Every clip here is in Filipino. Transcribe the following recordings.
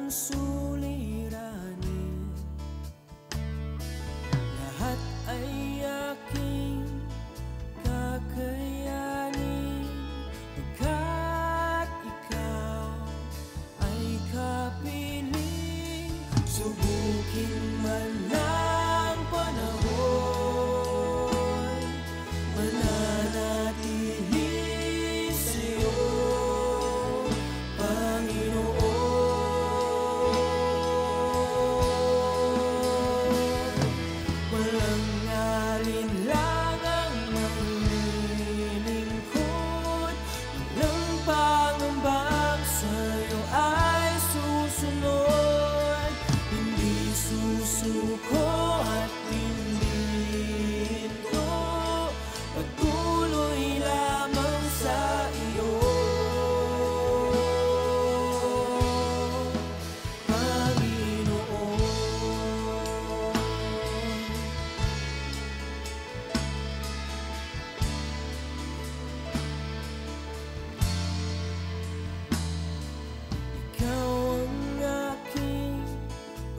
suliranin, lahat ay aking kakayanin, pagkat ikaw ay kapiling. Subukin man ng panahon, mananatili sa'yo,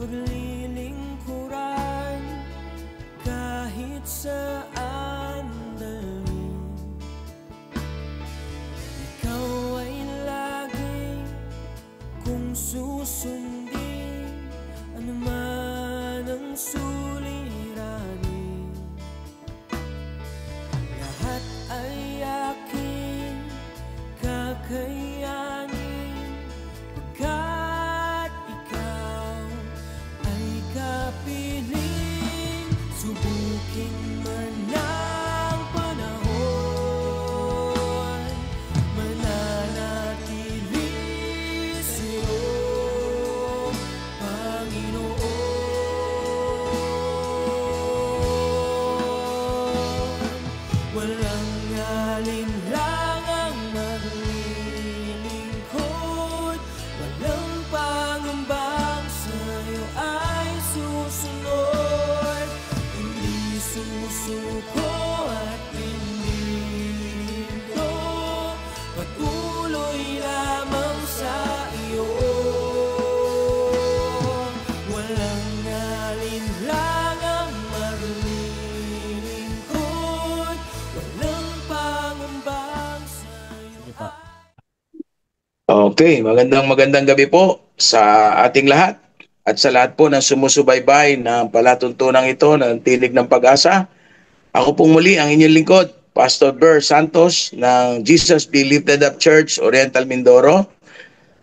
paglilingkuran kahit saan dalhin. Ikaw ay lagi kong susundin, anuman ang suliranin, lahat ay aking kakayanin. Subukin man ng panahon, mananatili sa'yo, Panginoon. Walang alinlangang maglilingkod, walang pangambang sa'yo ay susunod. Susuko at hindi ito, patuloy lamang sa iyo. Walang alinlangang maglilingkod, walang pangambang sa iyo. Okay, magandang gabi po sa ating lahat. At sa lahat po ng sumusubaybay ng palatuntunan ito ng Tinig ng Pag-asa, ako pong muli ang inyong lingkod, Pastor Ber Santos ng Jesus Be Lifted Up Church, Oriental Mindoro.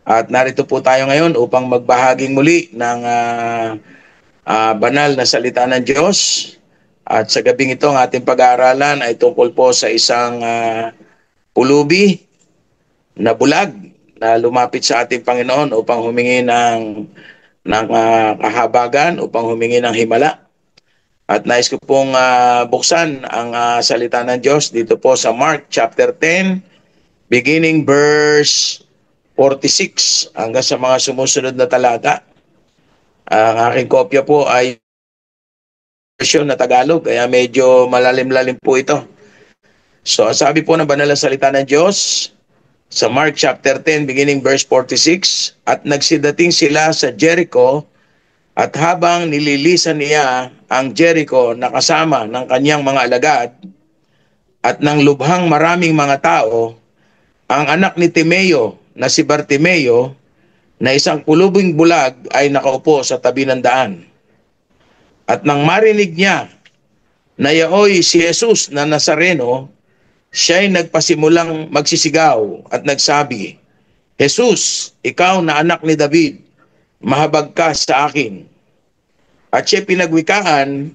At narito po tayo ngayon upang magbahaging muli ng banal na salita ng Diyos. At sa gabing ito, ang ating pag-aaralan ay tungkol po sa isang pulubi na bulag na lumapit sa ating Panginoon upang humingi ng kahabagan, upang humingi ng himala. At nais ko pong buksan ang salita ng Diyos dito po sa Mark chapter 10, beginning verse 46 hanggang sa mga sumusunod na talata. Ang aking kopya po ay version na Tagalog, kaya medyo malalim-lalim po ito. So, sabi po ng banal na salita ng Diyos sa Mark chapter 10 beginning verse 46, at nagsidating sila sa Jericho, at habang nililisan niya ang Jericho na kasama ng kanyang mga alagad at ng lubhang maraming mga tao, ang anak ni Timeo na si Bartimeo na isang pulubing bulag ay nakaupo sa tabi ng daan. At nang marinig niya na yaoy si Jesus na Nazareno, siya'y nagpasimulang magsisigaw at nagsabi, Jesus, ikaw na anak ni David, mahabag ka sa akin. At siya'y pinagwikaan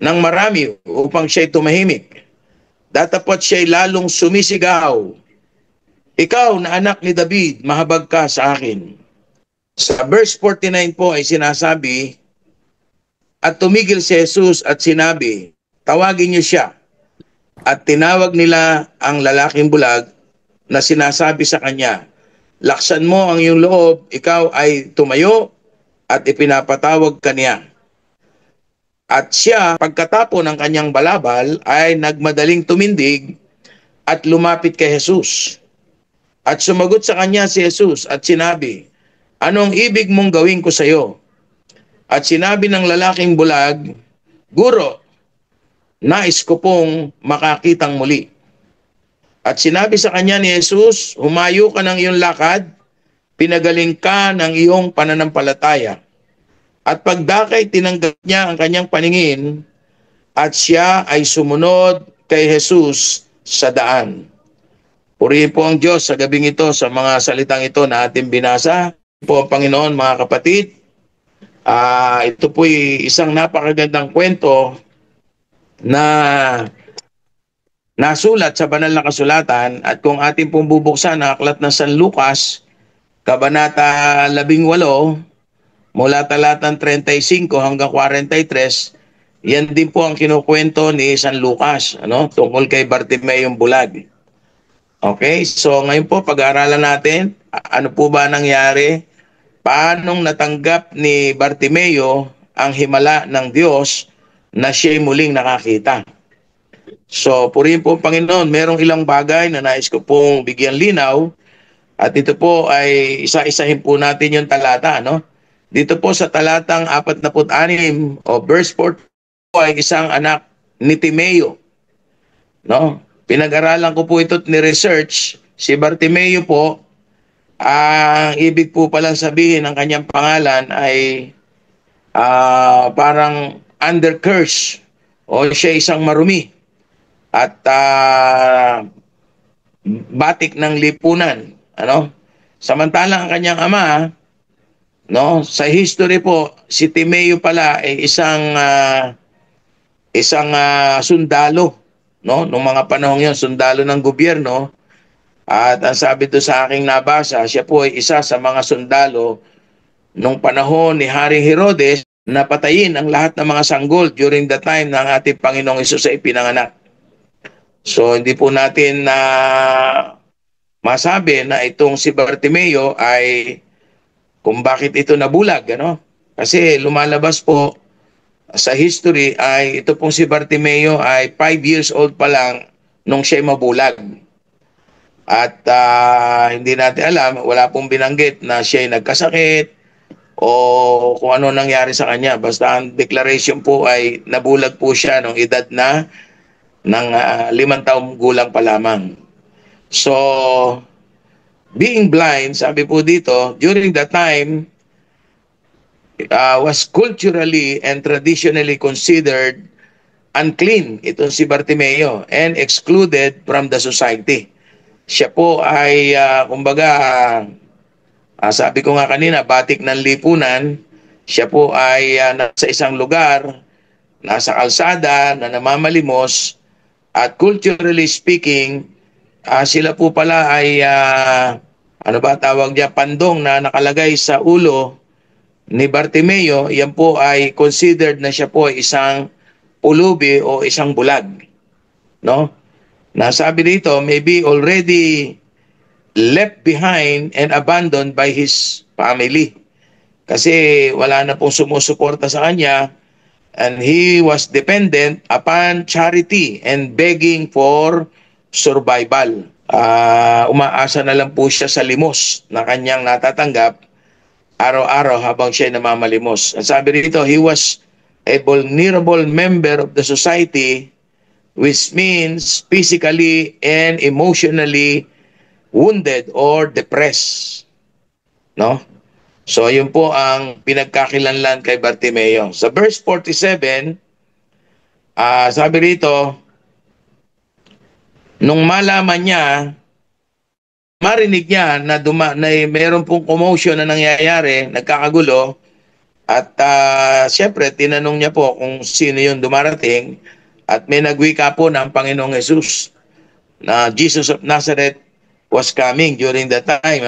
ng marami upang siya'y tumahimik. Datapot siya'y lalong sumisigaw, ikaw na anak ni David, mahabag ka sa akin. Sa verse 49 po ay sinasabi, at tumigil si Jesus at sinabi, tawagin niyo siya. At tinawag nila ang lalaking bulag na sinasabi sa kanya, laksan mo ang iyong loob, ikaw ay tumayo, at ipinapatawag kaniya. At siya, pagkatapo ng kanyang balabal, ay nagmadaling tumindig at lumapit kay Jesus. At sumagot sa kanya si Jesus at sinabi, anong ibig mong gawin ko sa iyo? At sinabi ng lalaking bulag, Guro, nais ko pong makakitang muli. At sinabi sa kanya ni Jesus, humayo ka ng iyong lakad, pinagaling ka ng iyong pananampalataya. At pagdakay, tinanggap niya ang kanyang paningin at siya ay sumunod kay Jesus sa daan. Purihin po ang Diyos sa gabing ito sa mga salitang ito na ating binasa. Po ang Panginoon, mga kapatid. Ito po'y isang napakagandang kwento na nasulat sa banal na kasulatan, at kung ating pong bubuksan ang aklat ng San Lucas, Kabanata 18, mula talatang 35 hanggang 43, yan din po ang kinukwento ni San Lucas, tungkol kay Bartimeong bulag. Okay, so ngayon po pag-aaralan natin, ano po ba nangyari? Paanong natanggap ni Bartimeo ang himala ng Diyos na siya'y muling nakakita? So, purihin po Panginoon, merong ilang bagay na nais ko pong bigyan linaw, at ito po ay isa-isahin po natin yung talata, Dito po sa talatang 46 o verse 4 po ay isang anak ni Timeo, Pinag-aralan ko po ito ni research. Si Bartimeo po, ang ibig po palang sabihin ng kanyang pangalan ay parang under curse, o siya isang marumi at batik ng lipunan. Samantalang ang kanyang ama, sa history po, si Timeo pala ay isang sundalo, nung mga panahon yon, sundalo ng gobyerno. At ang sabi to sa aking nabasa, siya po ay isa sa mga sundalo nung panahon ni Haring Herodes na patayin ang lahat ng mga sanggol during the time ng ating Panginoong Hesus ay pinanganak. So hindi po natin masabi na itong si Bartimeo ay kung bakit ito nabulag, Kasi lumalabas po sa history ay ito pong si Bartimeo ay 5 years old pa lang nung siya'y mabulag. At hindi natin alam, wala pong binanggit na siya'y nagkasakit o kung ano nangyari sa kanya. Basta ang declaration po ay nabulag po siya nung edad na ng 5 taong gulang pa lamang. So, being blind, sabi po dito, during that time, was culturally and traditionally considered unclean, itong si Bartimeo, and excluded from the society. Siya po ay, sabi ko nga kanina, batik ng lipunan. Siya po ay nasa isang lugar, nasa kalsada, na namamalimos, at culturally speaking, sila po pala ay, tawag niya, pandong na nakalagay sa ulo ni Bartimeo. Yan po ay considered na siya po ay isang pulubi o isang bulag, Nasabi dito, maybe already left behind and abandoned by his family. Kasi wala na pong sumusuporta sa kanya, and he was dependent upon charity and begging for survival. Umaasa na lang po siya sa limos na kanyang natatanggap araw-araw habang siya namamalimos. At sabi dito, he was a vulnerable member of the society, which means physically and emotionally wounded or depressed. So, yun po ang pinagkakilanlan kay Bartimeo. Sa verse 47, sabi rito, nung malaman niya, marinig niya na mayroon pong commotion na nangyayari, nagkakagulo, at siyempre, tinanong niya po kung sino yung dumarating. At may nagwika po ng Panginoong Jesus na Jesus of Nazareth was coming during that time.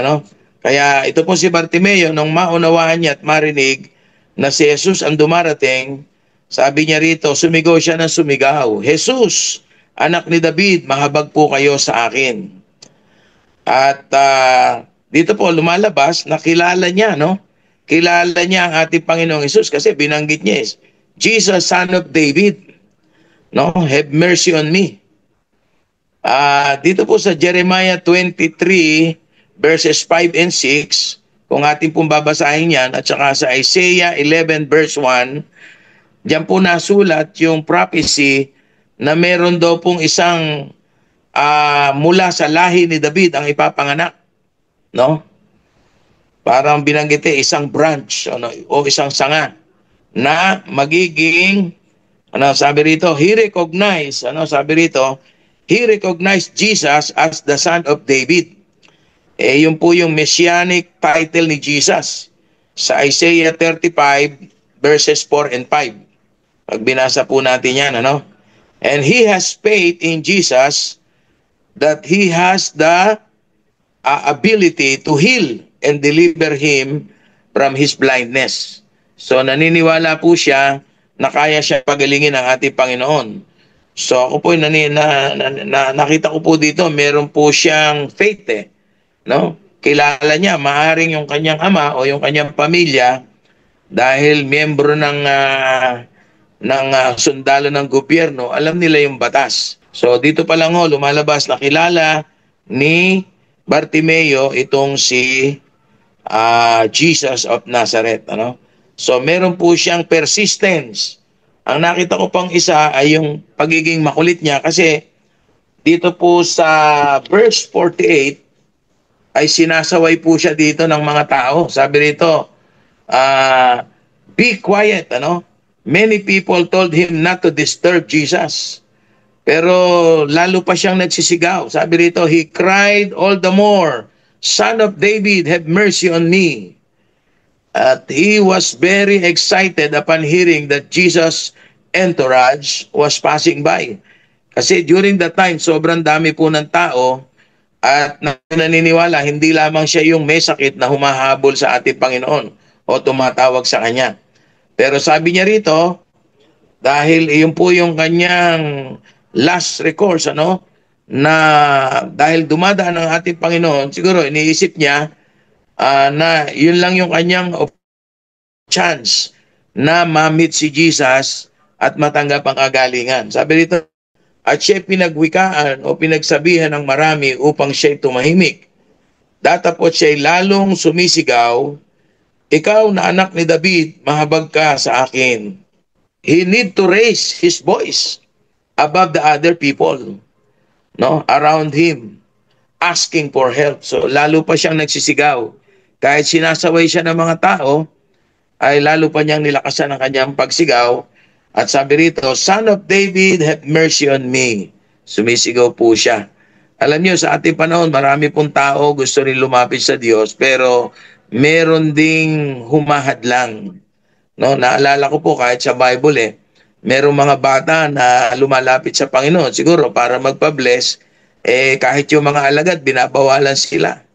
Kaya ito po si Bartimeo, nung maunawaan niya at marinig na si Jesus ang dumarating, sabi niya rito, sumigaw siya ng sumigaw, Jesus, anak ni David, mahabag po kayo sa akin. At dito po lumalabas na kilala niya, Kilala niya ang ating Panginoong Jesus kasi binanggit niya, Jesus, son of David. Have mercy on me. Dito po sa Jeremiah 23 verses 5 and 6, Kung ating pong babasahin yan, at saka sa Isaiah 11 verse 1, diyan po nasulat yung prophecy na meron daw pong isang mula sa lahi ni David ang ipapanganak, no? Parang binanggit isang branch o isang sanga na magiging sabi rito, he recognized Jesus as the son of David. Yun po yung messianic title ni Jesus sa Isaiah 35 verses 4 and 5. Pag binasa po natin yan, And he has faith in Jesus that he has the ability to heal and deliver him from his blindness. So naniniwala po siya na kaya siya pagalingin ng ating Panginoon. So ako po nakita ko po dito, meron po siyang faith no? Kilala niya, maaring yung kanyang ama o yung kanyang pamilya dahil miyembro ng sundalo ng gobyerno, alam nila yung batas. So dito pa lang lumalabas na kilala ni Bartimeo itong si Jesus of Nazareth, So meron po siyang persistence. Ang nakita ko pang isa ay yung pagiging makulit niya kasi dito po sa verse 48 ay sinasaway po siya dito ng mga tao. Sabi rito, be quiet, Many people told him not to disturb Jesus. Pero lalo pa siyang nagsisigaw. Sabi rito, he cried all the more, Son of David, have mercy on me. At he was very excited upon hearing that Jesus' entourage was passing by. Kasi during that time, sobrang dami po ng tao at naniniwala, hindi lamang siya yung may sakit na humahabol sa ating Panginoon o tumatawag sa Kanya. Pero sabi niya rito, dahil iyon po yung kanyang last recourse, na dahil dumadaan ang ating Panginoon, siguro iniisip niya na yun lang yung kanyang chance na ma-meet si Jesus at matanggap ang kagalingan. Sabi rito, at siya pinagwikaan o pinagsabihan ng marami upang siya'y tumahimik. Datapot siya'y lalong sumisigaw, ikaw na anak ni David, mahabag ka sa akin. He need to raise his voice above the other people, around him, asking for help. So lalo pa siyang nagsisigaw. Kahit sinasaway siya ng mga tao, ay lalo pa niyang nilakasan ang kanyang pagsigaw. At sabi rito, Son of David, have mercy on me. Sumisigaw po siya. Alam niyo, sa ating panahon, marami pong tao gusto rin lumapit sa Diyos, pero meron ding humahadlang. Naalala ko po kahit sa Bible merong mga bata na lumalapit sa Panginoon. Siguro para magpa-bless, kahit yung mga alagad, binabawalan sila.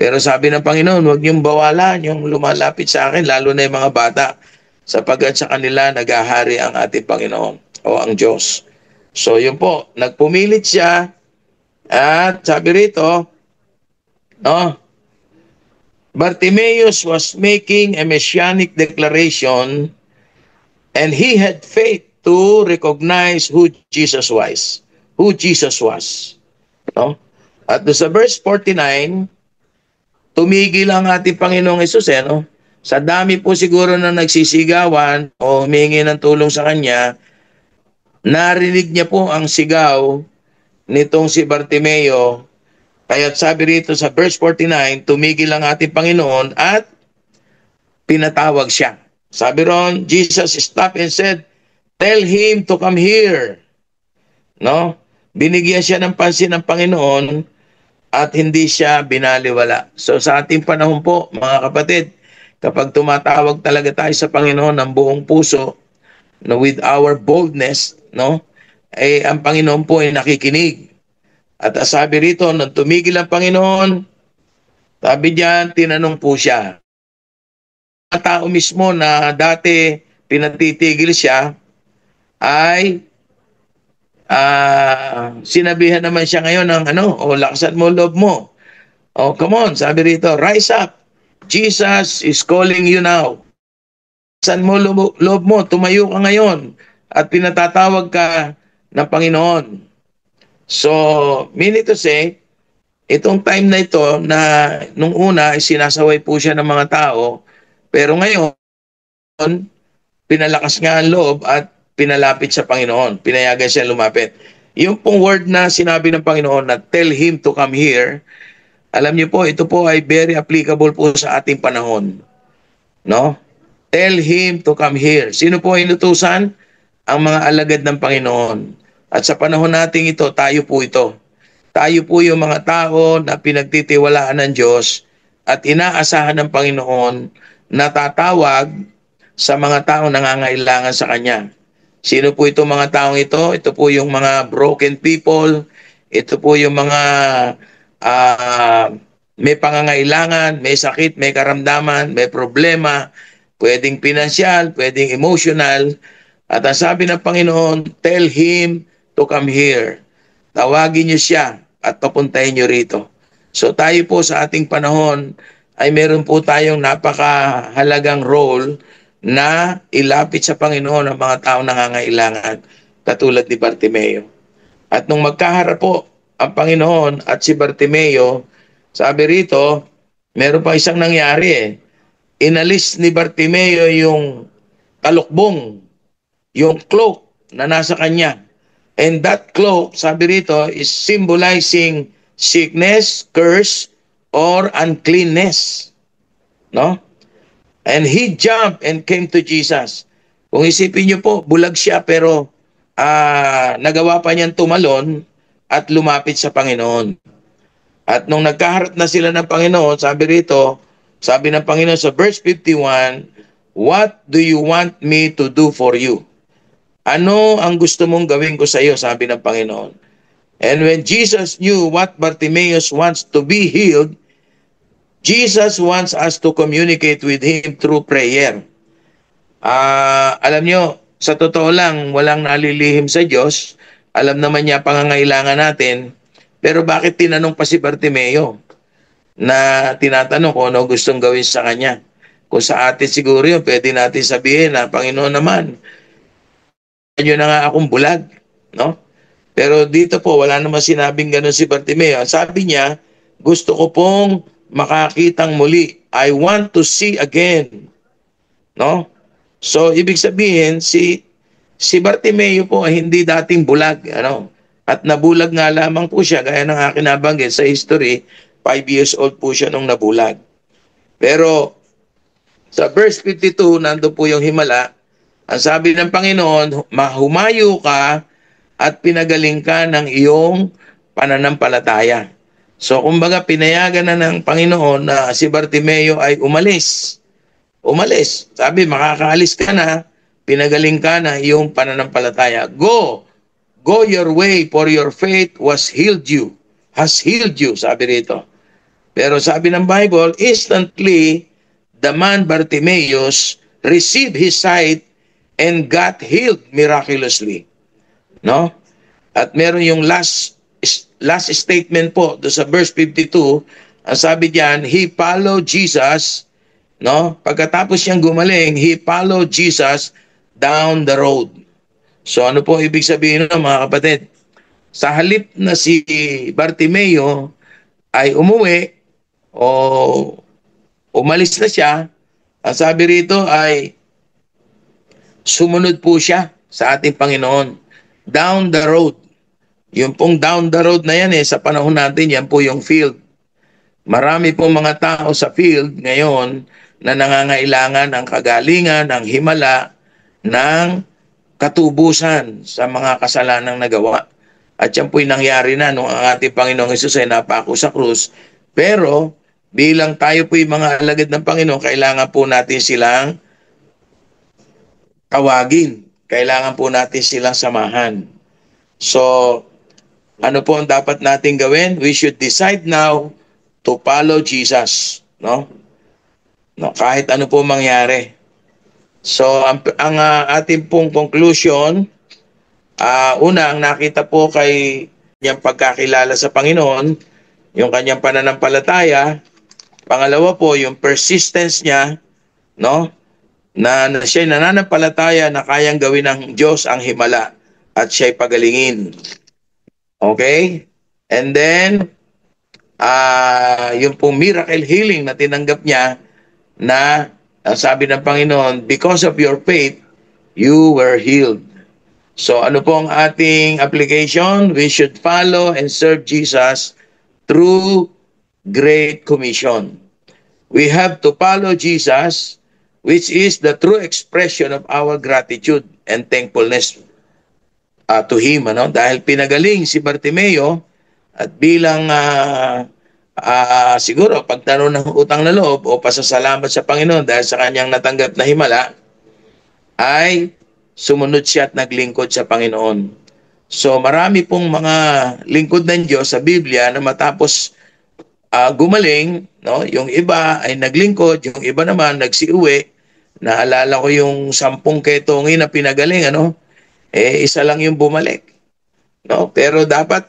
Pero sabi ng Panginoon, huwag niyong bawalan yung lumalapit sa akin, lalo na yung mga bata, sapagkat sa kanila naghahari ang ating Panginoon o ang Diyos. So yun po, nagpumilit siya at sabi rito, Bartimaeus was making a messianic declaration and he had faith to recognize who Jesus was. At sa verse 49, tumigil ang ating Panginoong Hesus, Sa dami po siguro na nagsisigawan o humingi ng tulong sa Kanya, narinig niya po ang sigaw nitong si Bartimeo. Kaya sabi rito sa verse 49, tumigil ang ating Panginoon at pinatawag siya. Sabi ron, Jesus stopped and said, tell him to come here. Binigyan siya ng pansin ng Panginoon at hindi siya binaliwala. So sa ating panahon po, mga kapatid, kapag tumatawag talaga tayo sa Panginoon ng buong puso, with our boldness, ang Panginoon po ay nakikinig. At sabi rito, nung tumigil ang Panginoon, sabi diyan, tinanong po siya. Ang tao mismo na dati pinatitigil siya, ay sinabihan naman siya ngayon ng lakasan mo loob mo. Come on, sabi rito, rise up. Jesus is calling you now. Lakasan mo loob mo, tumayo ka ngayon at pinatatawag ka ng Panginoon. So, meaning to say, itong time na ito na nung una sinasaway po siya ng mga tao, pero ngayon pinalakas nga ang loob at pinalapit sa Panginoon. Pinayagan siya lumapit. Yung pong word na sinabi ng Panginoon na tell him to come here, alam niyo po, ito po ay very applicable po sa ating panahon. No? Tell him to come here. Sino po inutusan? Ang mga alagad ng Panginoon. At sa panahon nating ito, tayo po ito. Tayo po yung mga tao na pinagtitiwalaan ng Diyos at inaasahan ng Panginoon na tatawag sa mga taong nangangailangan sa Kanya. Sino po itong mga taong ito? Ito po yung mga broken people. Ito po yung mga may pangangailangan, may sakit, may karamdaman, may problema. Pwedeng pinansyal, pwedeng emotional. At ang sabi ng Panginoon, tell him to come here. Tawagin niyo siya at papuntahin niyo rito. So tayo po sa ating panahon ay meron po tayong napakahalagang role na ilapit sa Panginoon ang mga taong nangangailangan katulad ni Bartimeo. At nung magkaharap po ang Panginoon at si Bartimeo, sabi rito, meron pa isang nangyari eh. Inalis ni Bartimeo yung kalukbong, yung cloak na nasa kanya. And that cloak, sabi rito, is symbolizing sickness, curse, or uncleanness. No? And he jumped and came to Jesus. Kung isipin niyo po, bulag siya pero nagawa pa niyang tumalon at lumapit sa Panginoon. At nung nagkaharap na sila ng Panginoon, sabi rito, sabi ng Panginoon sa verse 51, what do you want me to do for you? Ano ang gusto mong gawin ko sa iyo? Sabi ng Panginoon. And when Jesus knew what Bartimaeus wants to be healed, Jesus wants us to communicate with Him through prayer. Alam nyo, sa totoo lang, walang nalilihim sa Diyos. Alam naman niya pangangailangan natin. Pero bakit tinanong pa si Bartimeo na tinatanong kung ano gustong gawin sa kanya? Kung sa atin siguro yun, pwede natin sabihin na, Panginoon naman, nyo na nga akong bulag. No? Pero dito po, wala naman sinabing ganun si Bartimeo. Sabi niya, gusto ko pong makakitang muli. I want to see again. No? So, ibig sabihin, si Bartimeo po ay hindi dating bulag. Ano? At nabulag nga lamang po siya, gaya ng akin nabanggit sa history, 5 years old po siya nung nabulag. Pero, sa verse 52, nando po yung himala, ang sabi ng Panginoon, humayo ka at pinagaling ka ng iyong pananampalataya. So, kumbaga, pinayagan na ng Panginoon na si Bartimeo ay umalis. Umalis. Sabi, makakaalis ka na, pinagaling ka na iyong pananampalataya. Go! Go your way, for your faith has healed you, sabi rito. Pero sabi ng Bible, instantly, the man Bartimaeus received his sight and got healed miraculously. No? At meron yung last statement po do sa verse 52, ang sabi diyan, he followed Jesus, no? Pagkatapos siyang gumaling, he followed Jesus down the road. So ano po ibig sabihin ng mga kapatid? Sa halip na si Bartimeo ay umuwi o umalis na siya, ang sabi rito ay sumunod po siya sa ating Panginoon down the road. Yung pong down the road na yan sa panahon natin, yan po yung field. Marami pong mga tao sa field ngayon na nangangailangan ng kagalingan, ng himala, ng katubusan sa mga kasalanang nagawa. At yan po'y nangyari na nung ang ating Panginoong Hesus ay napako sa krus. Pero bilang tayo po'y mga alagad ng Panginoon, kailangan po natin silang tawagin. Kailangan po natin silang samahan. So, ano po ang dapat natin gawin? We should decide now to follow Jesus. No? Kahit ano po mangyari. So, ang ating pong conclusion, una, ang nakita po kay kanyang pagkakilala sa Panginoon, yung kanyang pananampalataya. Pangalawa po, yung persistence niya, no? Na siya'y nananampalataya na kayang gawin ng Diyos ang himala at siya'y pagalingin. Okay? And then, yung pong miracle healing na tinanggap niya na ang sabi ng Panginoon, because of your faith, you were healed. So ano po ang ating application? We should follow and serve Jesus through Great Commission. We have to follow Jesus, which is the true expression of our gratitude and thankfulness to Him. Dahil pinagaling si Bartimeo at bilang siguro pagtanong ng utang na loob o pasasalamat sa Panginoon dahil sa kanyang natanggap na himala, ay sumunod siya at naglingkod sa Panginoon. So marami pong mga lingkod ng Diyos sa Biblia na matapos gumaling, yung iba ay naglingkod, yung iba naman nagsiuwi. Naalala ko yung 10 ketongi na pinagaling, isa lang yung bumalik. Pero dapat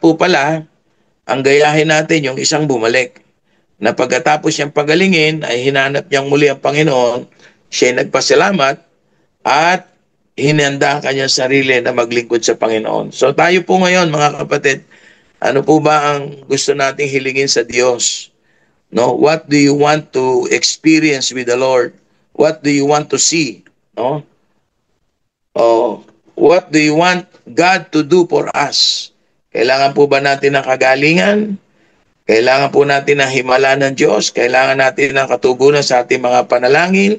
po pala ang gayahin natin yung isang bumalik. Na pagkatapos niyang pagalingin ay hinanap niyang muli ang Panginoon, siya ay nagpasalamat at hinanda ang kanyang sarili na maglingkod sa Panginoon. So tayo po ngayon mga kapatid, ano po ba ang gusto nating hilingin sa Diyos? What do you want to experience with the Lord? What do you want to see? What do you want God to do for us? Kailangan po ba natin ng kagalingan? Kailangan po natin ng himala ng Diyos? Kailangan natin ng katugunan sa ating mga panalangin?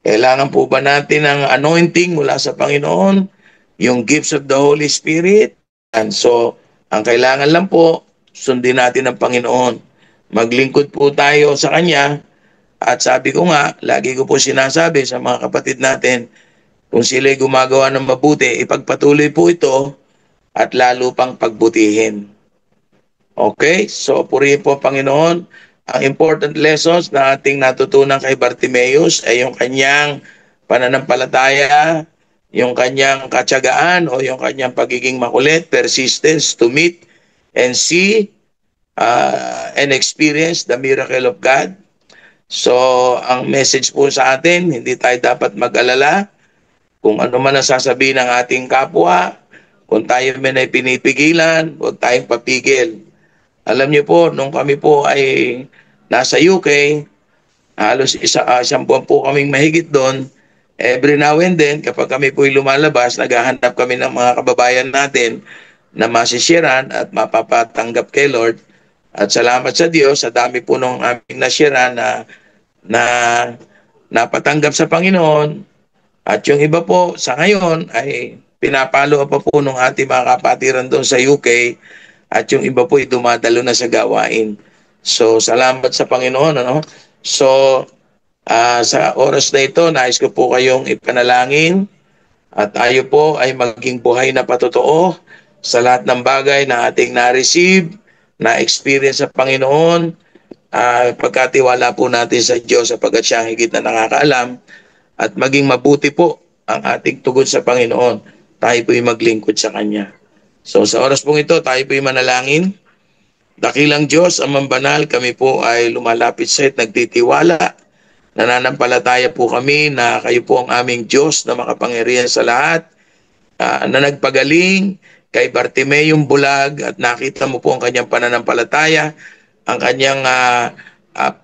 Kailangan po ba natin ng anointing mula sa Panginoon? Yung gifts of the Holy Spirit? And so, ang kailangan lang po, sundin natin ang Panginoon. Maglingkod po tayo sa Kanya. At sabi ko nga, lagi ko po sinasabi sa mga kapatid natin, kung sila'y gumagawa ng mabuti, ipagpatuloy po ito at lalo pang pagbutihin. Okay? So, purihin po Panginoon. Ang important lessons na ating natutunan kay Bartimeus ay yung kanyang pananampalataya, yung kanyang katyagaan o yung kanyang pagiging makulit, persistence to meet and see and experience the miracle of God. So, ang message po sa atin, hindi tayo dapat mag-alala kung ano man ang sasabihin ng ating kapwa, kung tayo man ay pinipigilan, huwag tayong papigil. Alam niyo po, nung kami po ay nasa UK, halos isang buwan po kaming mahigit doon. Every now and then, kapag kami po'y lumalabas, naghahanap kami ng mga kababayan natin na masisiran at mapapatanggap kay Lord. At salamat sa Diyos, sa dami po nung aming nasiran na napatanggap sa Panginoon. At yung iba po sa ngayon ay pinapalo pa po nung ating mga kapatiran doon sa UK. At yung iba po ay dumadalo na sa gawain. So, salamat sa Panginoon. So, sa oras na ito, nais ko po kayong ipanalangin at tayo po ay maging buhay na patotoo sa lahat ng bagay na ating na-receive, na-experience sa Panginoon. Pagkatiwala po natin sa Diyos sapagkat siya ang higit na nakakaalam at maging mabuti po ang ating tugon sa Panginoon. Tayo po ay maglingkod sa Kanya. So sa oras pong ito, tayo po ay manalangin. Dakilang Diyos, Amang Banal, kami po ay lumalapit sa at nagtitiwala. Nananampalataya po kami na kayo po ang aming Diyos na makapangyarihan sa lahat, na nagpagaling kay Bartimeong bulag at nakita mo po ang kanyang pananampalataya, ang kanyang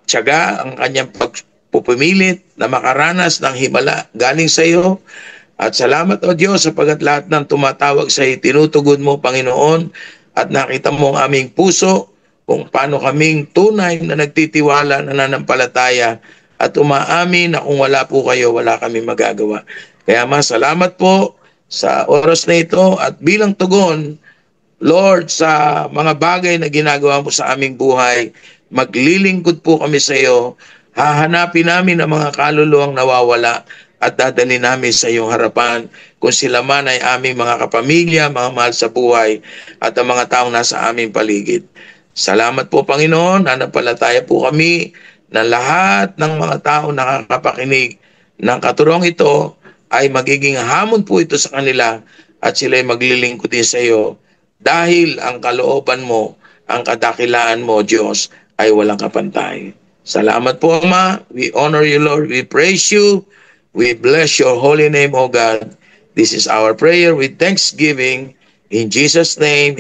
tiyaga, ang kanyang pagpupumilit na makaranas ng himala galing sa iyo. At salamat o Diyos sapagat lahat ng tumatawag sa iyo, tinutugon mo Panginoon at nakita mo ang aming puso kung paano kaming tunay na nagtitiwala, nananampalataya at umaamin na kung wala po kayo, wala kami magagawa. Kaya salamat po sa oras na ito at bilang tugon, Lord, sa mga bagay na ginagawa mo sa aming buhay, maglilingkod po kami sa iyo, hahanapin namin ang mga kaluluwang nawawala at dadalhin namin sa iyong harapan kung sila man ay aming mga kapamilya, mga mahal sa buhay at ang mga taong nasa aming paligid. Salamat po Panginoon, nanampalataya po kami na lahat ng mga tao nakakapakinig ng katurong ito ay magiging hamon po ito sa kanila at sila ay maglilingkod din sa iyo dahil ang kalooban mo, ang kadakilaan mo, Diyos, ay walang kapantay. Salamat po, Ama. We honor you, Lord. We praise you. We bless your holy name, O God. This is our prayer with thanksgiving. In Jesus' name,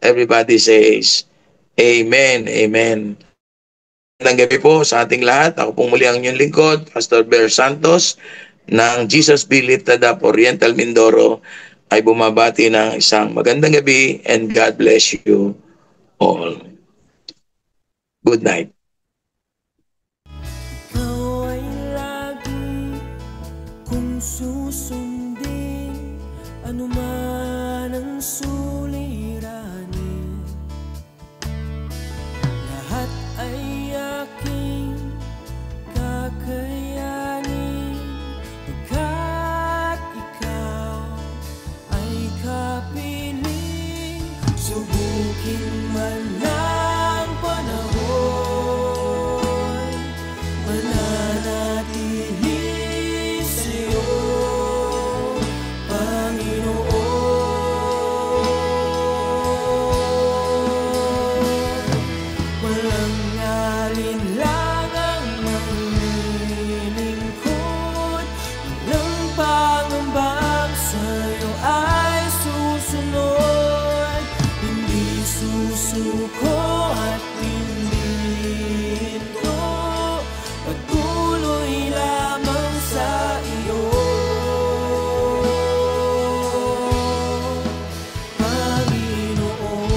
everybody says, Amen. Amen. Magandang gabi po sa ating lahat. Ako pong muli ang inyong lingkod, Pastor Ber Santos ng Jesus Billit Tadap Oriental Mindoro ay bumabati ng isang magandang gabi and God bless you all. Good night. Ikaw ay lagi kung susundin, anuman ang suliranin. Lahat ay aking kakayanin, pagkat ikaw ay kapiling. Subukin man ng panahon, mananatili sa'yo, Panginoon. Walang alinlangang maglilingkod, walang pangambang sa'yo ay susunod. Hindi susuko at hindi hinto, patuloy lamang sa iyo, Panginoon.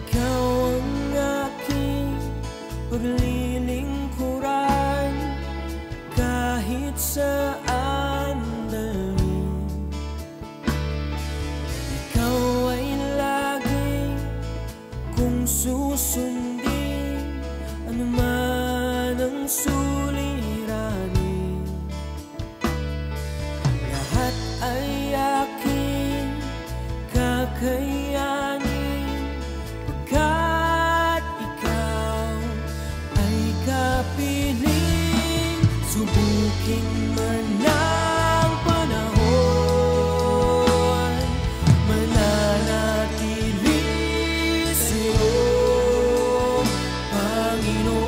Ikaw ang aking paglilingkuran, kahit saan dalhin. Ikaw ay laging kung susundin, anuman ang suliranin. Lahat ay aking kakayanin, pagkat ikaw ay kapiling. Subukin man ng panahon, mananatili sa'yo, Panginoon.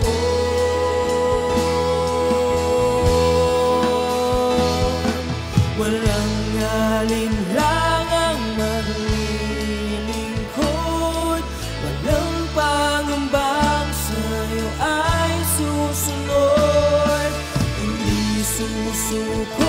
Walang alinlangang maglilingkod, walang pangambang sa'yo ay susunod. Hindi susuko